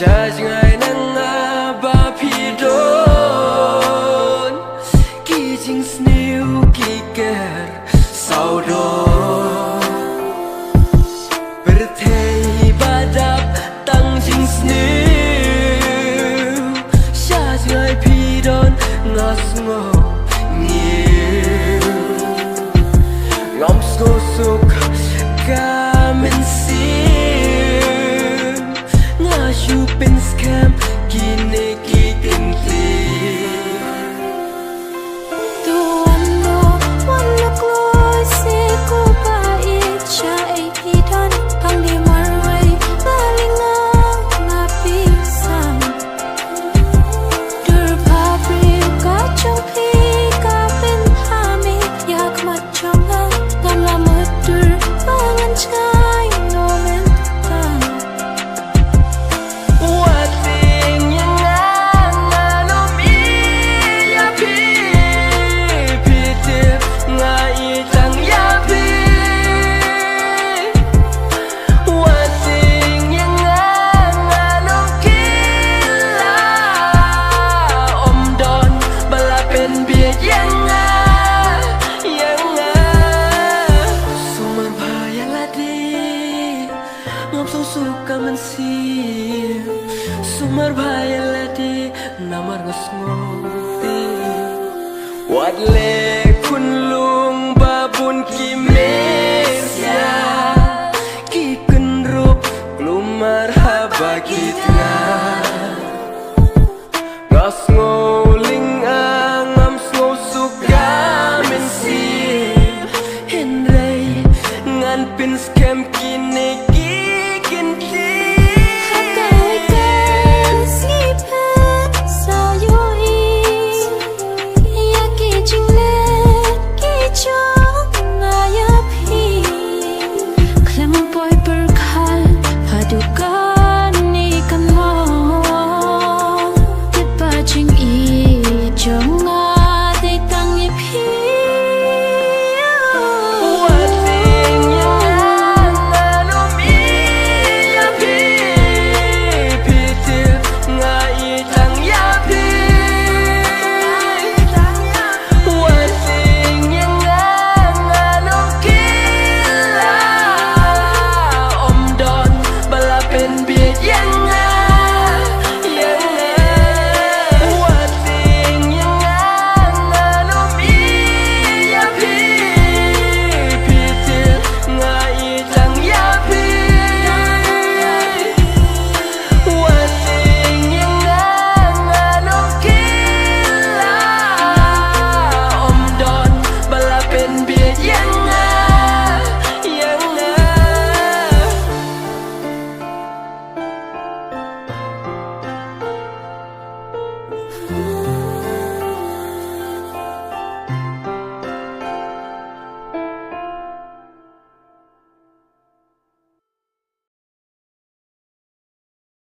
Sajngai nanga ba pidon ki jing sniu ki ker sau do berthei badap tang jing sniu sajngai pidon ngas ngo nghiu ngom so suk kamen you been scam kine ki kinti tu ando wala kloi se ko ba icha ai hidan pang di marwai balinga na pisang dur pabri ka chongpi ka ben hami yak mat chonga gamla mutur bangan chai no men suka mensi sumar bahaya ladi namar ngosngoti wadle kunlung babun kimesia ki kenrup klumar haba kitna